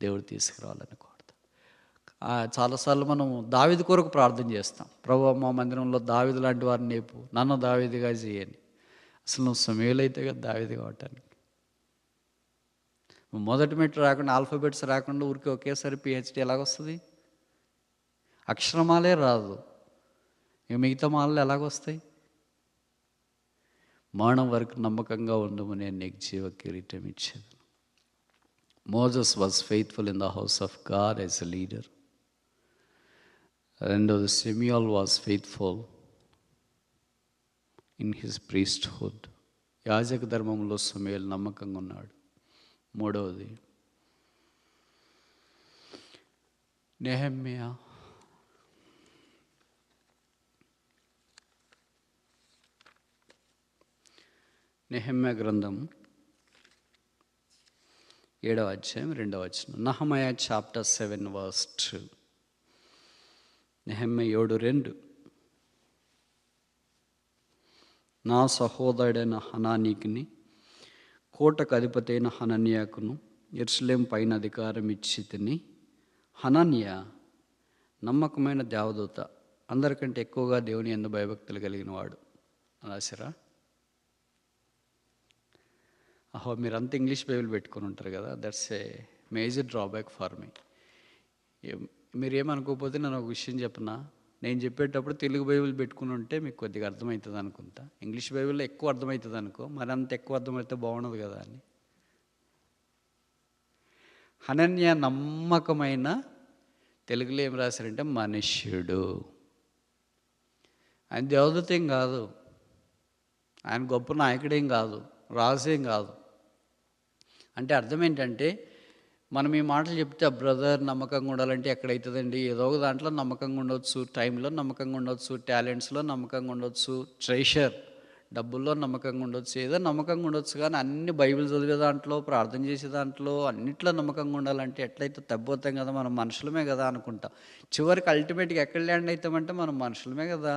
దేవుడు తీసుకురావాలని కోరుతాం. చాలాసార్లు మనం దావీదు కొరకు ప్రార్థన చేస్తాం, ప్రభువా మా మందిరంలో దావీదు లాంటి వారిని నేర్పు, నన్ను దావీదుగా చేయని. అసలు నువ్వు సమూయేలు అయితే కదా దావీదు కావటానికి. మొదటి మెట్టు రాకుండా, ఆల్ఫాబెట్స్ రాకుండా ఊరికి ఒకేసారి పిహెచ్డి ఎలాగొస్తుంది? అక్షరమాలే రాదు, ఇక మిగతా మాలలు ఎలాగొస్తాయి? మరణం వరకు నమ్మకంగా ఉండము, నేను నీకు జీవ కిరీటం ఇచ్చేది. Moses was faithful in the house of God as a leader. రెండోది Samuel was faithful in his priesthood. యాజక ధర్మంలో సమూయేలు నమ్మకంగా ఉన్నాడు. మూడవది నెహెమ్యా గ్రంథం 7వ అధ్యాయం 2వ వచనం. నహమయా చాప్టర్ 7 verse 2. నెహెమ్యా 7:2. నా సహోదరుడైన హనానీకిని, కోటకు అధిపతి అయిన హనన్యాకును యెరూషలేము పైన అధికారం ఇచ్చి తిని, హనన్యా నమ్మకమైన దేవదూత, అందరికంటే ఎక్కువగా దేవుని యందు భయభక్తులు కలిగిన వాడు రాశారా? మీరంతా ఇంగ్లీష్ బైబిల్ పెట్టుకొని ఉంటారు కదా, that's a major drawback for me. మీరేమనుకోకపోతే నేను ఒక విషయం చెప్పనా, నేను చెప్పేటప్పుడు తెలుగు బైబిల్ పెట్టుకుని ఉంటే మీకు కొద్దిగా అర్థమవుతుంది అనుకుంటా. ఇంగ్లీష్ బైబిల్లో ఎక్కువ అర్థమవుతుంది అనుకో, మరి అంత ఎక్కువ అర్థమైతే బాగుండదు కదా అని. హనన్యా నమ్మకమైన, తెలుగులో ఏం రాశారంటే మనుష్యుడు. ఆయన దేవదూత ఏం కాదు, ఆయన గొప్ప నాయకుడేం కాదు, రాజేం కాదు. అంటే అర్థం ఏంటంటే, మనం ఈ మాటలు చెప్తే బ్రదర్ నమ్మకంగా ఉండాలంటే ఎక్కడవుతుందండి? ఏదో ఒక దాంట్లో నమ్మకంగా ఉండొచ్చు, టైంలో నమ్మకంగా ఉండొచ్చు, టాలెంట్స్లో నమ్మకంగా ఉండొచ్చు, ట్రెషర్ డబ్బుల్లో నమ్మకంగా ఉండొచ్చు, ఏదో నమ్మకంగా ఉండొచ్చు. కానీ అన్ని బైబిల్ చదివే దాంట్లో, ప్రార్థన చేసే దాంట్లో, అన్నిట్లో నమ్మకంగా ఉండాలంటే ఎట్లయితే తగ్గిపోతాం కదా, మనం మనుషులమే కదా అనుకుంటాం. చివరికి అల్టిమేట్గా ఎక్కడ ల్యాండ్ అవుతామంటే మనం మనుషులమే కదా,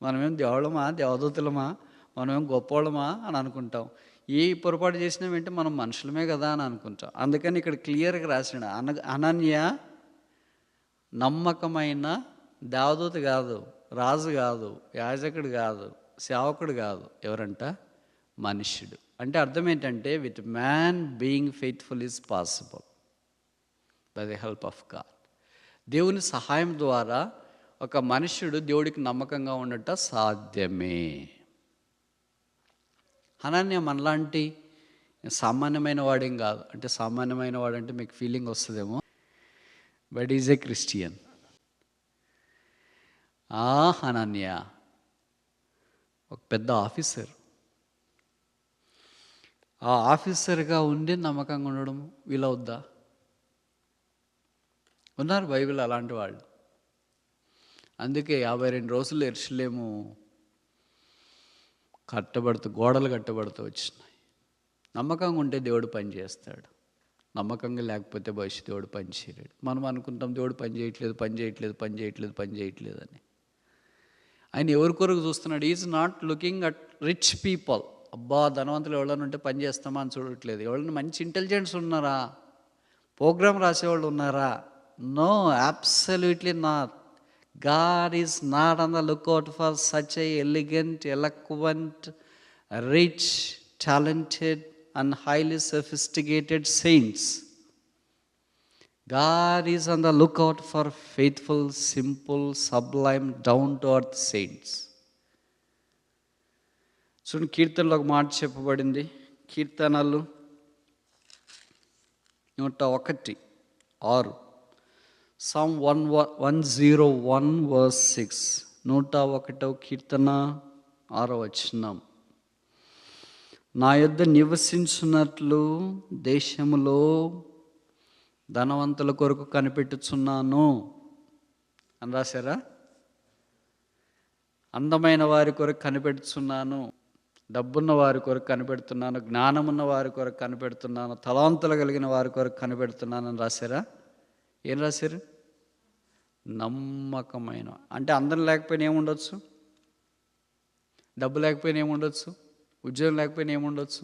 మనమేం దేవుళ్ళమా, దేవదూతలమా, మనమేం గొప్పవాళ్ళమా అని అనుకుంటాం. ఏ పొరపాటు చేసినామంటే మనం మనుషులమే కదా అని అనుకుంటాం. అందుకని ఇక్కడ క్లియర్గా రాసిన అనన్య నమ్మకమైన దేవదూత కాదు, రాజు కాదు, యాజకుడు కాదు, సేవకుడు కాదు. ఎవరంట? మనుష్యుడు. అంటే అర్థం ఏంటంటే, with man being faithful is possible by the help of God. దేవుని సహాయం ద్వారా ఒక మనుష్యుడు దేవుడికి నమ్మకంగా ఉండట సాధ్యమే. హనన్య మనలాంటి సామాన్యమైన వాడేం కాదు. అంటే సామాన్యమైన వాడంటే మీకు ఫీలింగ్ వస్తుందేమో, but is a Christian. Hananiah ఒక పెద్ద ఆఫీసర్. ఆ ఆఫీసర్గా ఉండి నమ్మకంగా ఉండడం వీలవుద్దా? ఉన్నారు బైబిల్ అలాంటి వాళ్ళు. అందుకే 52 రోజులు యెరూషలేము గోడలు కట్టబడుతూ వచ్చినాయి. నమ్మకంగా ఉంటే దేవుడు పని చేస్తాడు, నమ్మకంగా లేకపోతే భవిష్యత్తు దేవుడు పని చేయలేడు. మనం అనుకుంటాం దేవుడు పని చేయట్లేదు అని. ఆయన ఎవరి కొరకు చూస్తున్నాడు? Is not looking at rich people. అబ్బా ధనవంతులు ఎవరైనా ఉంటే పని చేస్తామా అని చూడట్లేదు. ఎవరైనా మంచి ఇంటెలిజెన్స్ ఉన్నారా, ప్రోగ్రామ్ రాసేవాళ్ళు ఉన్నారా? No, absolutely not. God is not on the lookout for such a elegant, eloquent, rich, talented and highly sophisticated saints. God is on the lookout for faithful, simple, sublime, down-to-earth saints. చూడండి, కీర్తనలో ఒక మాట చెప్పబడింది. కీర్తనలు 101:6. Psalm 101 verse 6. 101వ కీర్తన 6వ వచనం. నా యొద్ద నివసించున్నట్లు దేశములో ధనవంతుల కొరకు కనిపెట్టుచున్నాను అని రాశారా? అందమైన వారి కొరకు కనిపెడుతున్నాను, డబ్బున్న వారి కొరకు కనిపెడుతున్నాను, జ్ఞానమున్న వారి కొరకు కనిపెడుతున్నాను, తలాంతులు కలిగిన వారి కొరకు కనిపెడుతున్నాను అని రాశారా? ఏం రాశారు? నమ్మకమైన. అంటే అందరం లేకపోయినా ఏముండొచ్చు, డబ్బు లేకపోయినా ఏముండొచ్చు, ఉద్యోగం లేకపోయినా ఏముండొచ్చు,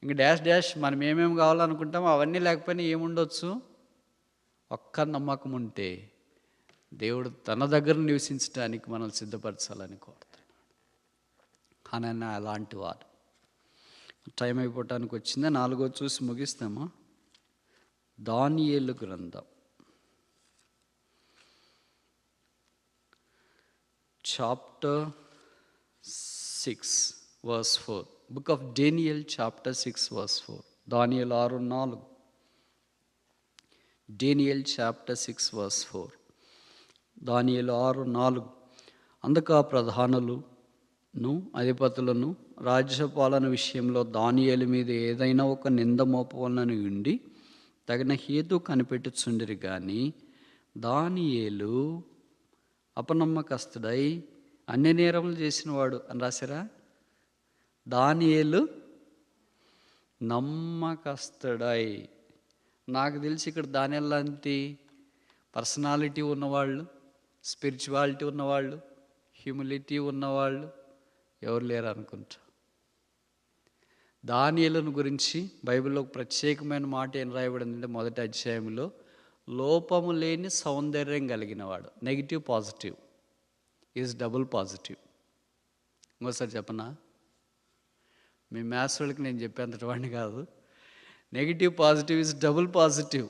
ఇంకా డాష్ మనం ఏమేమి కావాలనుకుంటామో అవన్నీ లేకపోయినా ఏముండొచ్చు. ఒక్క నమ్మకం ఉంటే దేవుడు తన దగ్గర నివసించడానికి మనల్ని సిద్ధపరచాలని కోరుతున్నాడు. కానీ అలాంటి వాడు. టైం అయిపోవటానికి వచ్చిందా? 4వ చూసి ముగిస్తామా? దానియేలు గ్రంథం chapter 6 verse 4. Book of Daniel chapter 6 verse 4. దానియేలు 6:4. Daniel chapter 6 verse 4. దానియేలు 6:4. అందుకు ఆ ప్రధానులు అధిపతులను రాజ్యపాలన విషయంలో దానియేలు మీద ఏదైనా ఒక నింద మోపవలనని ఉండి తగిన హేతు కనిపెట్టుచుండిరి కానీ దానియేలు అపనమ్మకస్తుడై అన్ని నేరములు చేసినవాడు అని రాశారా? దానియేలు నమ్మకస్తుడై. నాకు తెలిసి ఇక్కడ దానియేలు లాంటి పర్సనాలిటీ ఉన్నవాళ్ళు, స్పిరిచువాలిటీ ఉన్నవాళ్ళు, హ్యూమిలిటీ ఉన్నవాళ్ళు ఎవరు లేరు అనుకుంటా. దానియేలును గురించి బైబిల్లో ప్రత్యేకమైన మాట ఏం రాయబడిందంటే మొదటి అధ్యాయంలో లోపము లేని సౌందర్యం కలిగినవాడు. Negative positive is double positive. ఇంకోసారి చెప్పనా? మీ మ్యాథ్స్ వాళ్ళకి నేను చెప్పేంతటి వాడిని కాదు. Negative positive is double positive.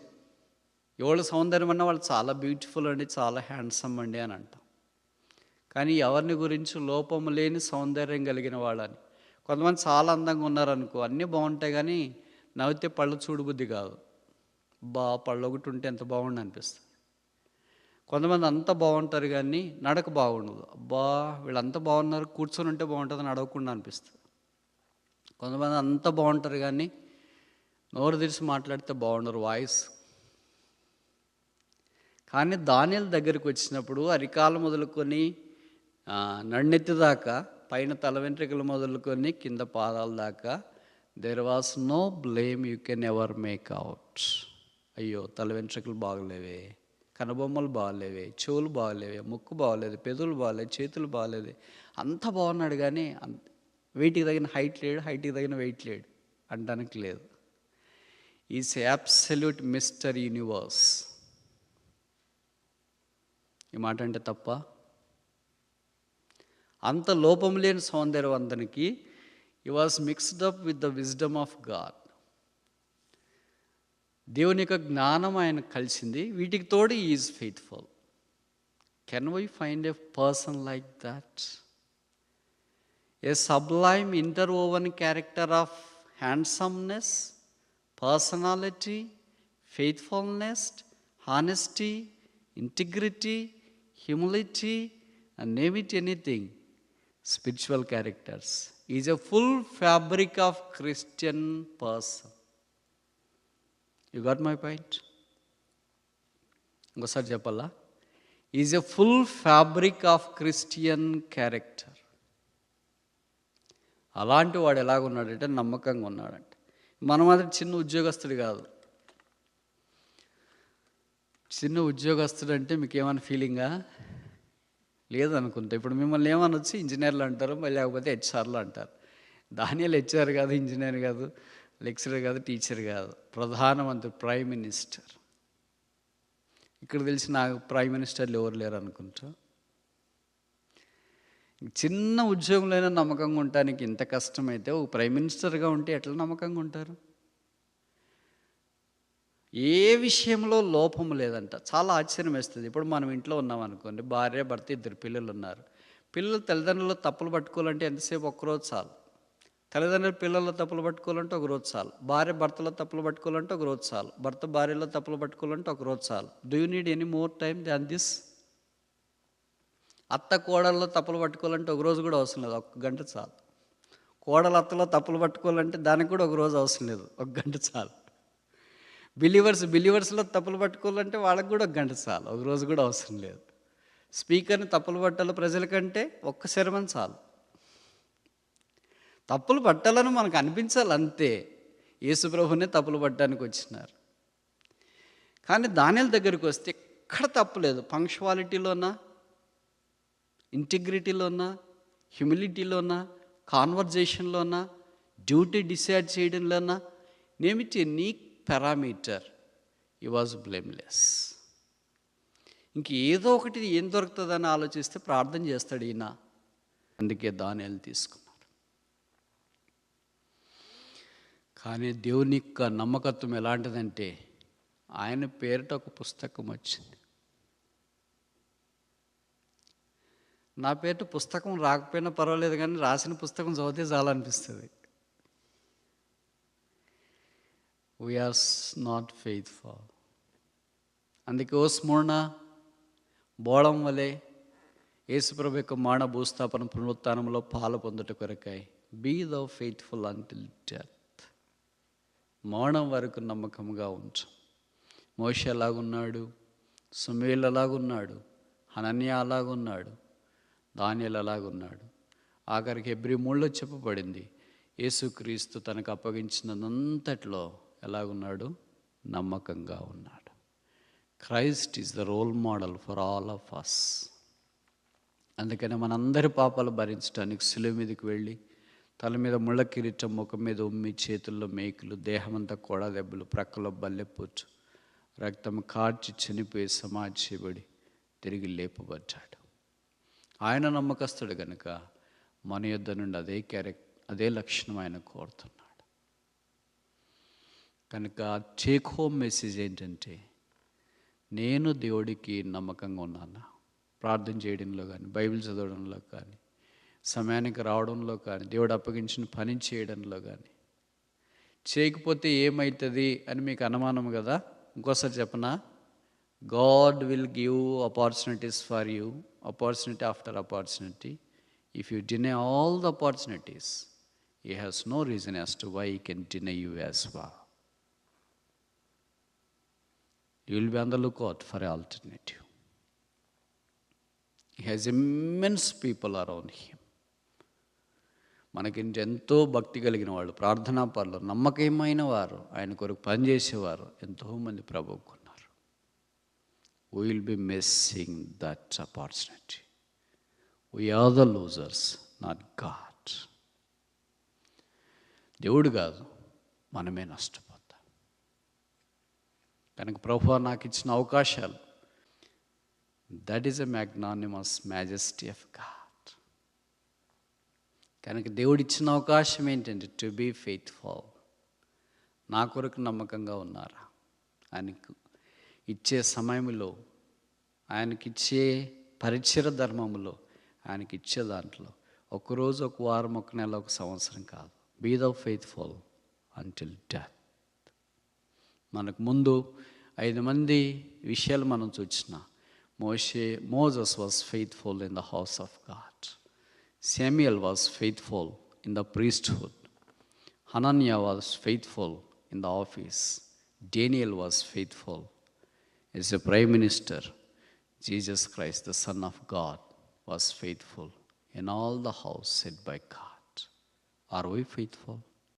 ఎవరు సౌందర్యం అన్నా వాళ్ళు చాలా బ్యూటిఫుల్ అండి, చాలా హ్యాండ్సమ్ అండి అని అంటాం. కానీ ఎవరిని గురించి లోపము లేని సౌందర్యం కలిగిన వాళ్ళని. కొంతమంది చాలా అందంగా ఉన్నారనుకో, అన్నీ బాగుంటాయి కానీ నవ్వితే పళ్ళు చూడబుద్ధి కాదు. పళ్ళు ఒకటి ఉంటే ఎంత బాగుండు అనిపిస్తుంది. కొంతమంది అంతా బాగుంటారు కానీ నడక బాగుండదు. వీళ్ళంతా బాగున్నారు, కూర్చొని ఉంటే బాగుంటుంది, నడవకుండా అనిపిస్తుంది. కొంతమంది అంతా బాగుంటారు కానీ నోరు తెరిచి మాట్లాడితే బాగుండరు, వాయిస్. కానీ దానియేలు దగ్గరికి వచ్చినప్పుడు అరికాలు మొదలుకొని నన్నెత్తి దాకా, పైన తల వెంట్రుకలు మొదలుకొని కింద పాదాల దాకా there was no blame you can ever make out. అయ్యో తల వెంట్రుకలు బాగలేవే, కనుబొమ్మలు బాగలేవే, చెవులు బాగలేవే, ముక్కు బాగలేదు, పెదవులు బాగలేదు, చేతులు బాగలేదు, అంతా బాగున్నాడు కానీ వెయిట్కి తగిన హైట్ లేడు, హైట్కి తగిన వెయిట్ లేడు అనడానికి లేదు. Is absolute Mister Universe. ఈ మాట అంటే తప్ప? అంత లోపం లేని సౌందర్యవంతునికి he was mixed up with the wisdom of God. దేవుని యొక్క జ్ఞానం ఆయన కలిసింది. వీటికి తోడు is faithful. Can we find a person like that? A sublime interwoven character of handsomeness, personality, faithfulness, honesty, integrity, humility, and name it anything, spiritual characters, is a full fabric of Christian person. You got my point? ఇంకోసారి చెప్పాలా? Is a full fabric of Christian character. అలాంటి వాడు ఎలాగున్నాడంటే నమ్మకంగా ఉన్నాడంటే. మనం అది చిన్న ఉద్యోగస్తుడు కాదు. చిన్న ఉద్యోగస్తుడు అంటే మీకు ఏమైనా ఫీలింగా లేదనుకుంటా. ఇప్పుడు మిమ్మల్ని ఏమనొచ్చి ఇంజనీర్లు అంటారు, లేకపోతే హెచ్ఆర్లు అంటారు. దానియేలు హెచ్ఆర్ కాదు, ఇంజనీర్ కాదు, లెక్చరర్ కాదు, టీచర్ కాదు, ప్రధానమంత్రి, ప్రైమ్ మినిస్టర్. ఇక్కడ తెలిసి నాకు ప్రైమ్ మినిస్టర్లు ఎవరు లేరు అనుకుంటా. చిన్న ఉద్యోగంలో అయినా నమ్మకంగా ఉండటానికి ఇంత కష్టమైతే ఒక ప్రైమ్ మినిస్టర్గా ఉంటే ఎట్లా నమ్మకంగా ఉంటారు? ఏ విషయంలో లోపం లేదంట. చాలా ఆశ్చర్యం వేస్తుంది. ఇప్పుడు మనం ఇంట్లో ఉన్నాం అనుకోండి, భార్య భర్త, 2 పిల్లలు ఉన్నారు. పిల్లలు తల్లిదండ్రులు తప్పులు పట్టుకోవాలంటే ఎంతసేపు? ఒక్కరోజు చాలు. తల్లిదండ్రులు పిల్లల్లో తప్పులు పట్టుకోవాలంటే ఒకరోజు చాలు. భార్య భర్తలో తప్పులు పట్టుకోవాలంటే ఒకరోజు చాలు. భర్త భార్యలో తప్పులు పట్టుకోవాలంటే ఒకరోజు చాలు. Do you need any more time than this? అత్త కోడల్లో తప్పులు పట్టుకోవాలంటే ఒకరోజు కూడా అవసరం లేదు, 1 గంట చాలు. కోడలు అత్తలో తప్పులు పట్టుకోవాలంటే దానికి కూడా ఒకరోజు అవసరం లేదు, 1 గంట చాలు. బిలీవర్స్లో తప్పులు పట్టుకోవాలంటే వాళ్ళకి కూడా 1 గంట చాలు, ఒకరోజు కూడా అవసరం లేదు. స్పీకర్ని తప్పులు పట్టాలి ప్రజల కంటే ఒక్క శరమని చాలు. తప్పులు పట్టాలని మనకు అనిపించాలి అంతే. యేసుప్రభునే తప్పులు పట్టడానికి వచ్చినారు. కానీ దానియేలు దగ్గరికి వస్తే ఎక్కడ తప్పులేదు. పంక్చువాలిటీలోనా, ఇంటిగ్రిటీలోనా, హ్యూమిలిటీలోనా, కాన్వర్జేషన్లోనా, డ్యూటీ డిసైడ్ చేయడంలోనా, name it any parameter he was blameless. ఇంక ఏదో ఒకటి ఏం దొరుకుతుందని ఆలోచిస్తే ప్రార్థన చేస్తాడు ఈయన. అందుకే దానియేలు తీసుకున్నారు. కానీ దేవుని యొక్క నమ్మకత్వం ఎలాంటిదంటే ఆయన పేరిట ఒక పుస్తకం వచ్చింది. నా పేరిట పుస్తకం రాకపోయినా పర్వాలేదు కానీ రాసిన పుస్తకం చదివితే చాలనిపిస్తుంది. We are not faithful. అందుకే ఓ స్మరణ బోళం వలె యేసుప్రభు యొక్క మాన భూస్థాపన పునరుత్థానంలో పాలు పొందుట కొరకై be the faithful until death. మరణం వరకు నమ్మకంగా ఉంచు. మోషే అలాగున్నాడు, సమూయేలు అలాగున్నాడు, హనన్యా అలాగున్నాడు, దానియేలు అలాగున్నాడు. ఆఖరికి హెబ్రీ 3లో చెప్పబడింది, యేసుక్రీస్తు తనకు అప్పగించినంతట్లో ఎలాగున్నాడు? నమ్మకంగా ఉన్నాడు. Christ is the role model for all of us. అందుకని మనందరి పాపాలు భరించడానికి శిలువ మీదకి వెళ్ళి తల మీద ముళ్ళ కిరీటం, ముఖం మీద ఉమ్మి, చేతుల్లో మేకులు, దేహమంతా కొడ దెబ్బలు, ప్రక్కలో బల్లెపోచు, రక్తం కార్చి చనిపోయి సమాధి చేయబడి తిరిగి లేపబడ్డాడు. ఆయన నమ్మకస్తుడు కనుక మన యొద్ద నుండి అదే లక్షణం ఆయన కోరుతున్నాడు. కనుక టేక్ హోమ్ మెసేజ్ ఏంటంటే, నేను దేవుడికి నమ్మకంగా ఉన్నాను. ప్రార్థన చేయడంలో కానీ, బైబిల్ చదవడంలో కానీ, సమయానికి రావడంలో కానీ, దేవుడు అప్పగించిన పని చేయడంలో కానీ. చేయకపోతే ఏమవుతుంది అని మీకు అనుమానం కదా. ఇంకోసారి చెప్పనా? God will give opportunities for you, opportunity after opportunity. If you deny all the opportunities, He has no reason as to why He can deny you as well. You will be on the lookout for an alternative. He has immense people around Him. మనకి ఎంతో భక్తి కలిగిన వాళ్ళు, ప్రార్థనా పరులు, నమ్మకమైన వారు, ఆయన కొరకు పనిచేసేవారు ఎంతోమంది ప్రభువుకున్నారు. We will be missing that opportunity. We are the losers, not God. దేవుడు కాదు, మనమే నష్టపోతాం. కనుక ప్రభువా నాకు ఇచ్చిన అవకాశాలు, that is a magnanimous majesty of God. కనుక దేవుడు ఇచ్చిన అవకాశం ఏంటంటే టు బీ ఫెయిత్ఫుల్. నా కొరకు నమ్మకంగా ఉన్నారా? ఆయనకు ఇచ్చే సమయంలో, ఆయనకిచ్చే పరిచయ ధర్మములో, ఆయనకి ఇచ్చే దాంట్లో ఒకరోజు, ఒక వారం, ఒక నెల, ఒక సంవత్సరం కాదు. Be the faithful until death. మనకు ముందు 5 మంది విషయాలు మనం చూసిన. Moses was faithful in the house of God. Samuel was faithful in the priesthood. Hananiah was faithful in the office. Daniel was faithful as a prime minister. Jesus Christ, the son of God, was faithful in all the house set by God. Are we faithful?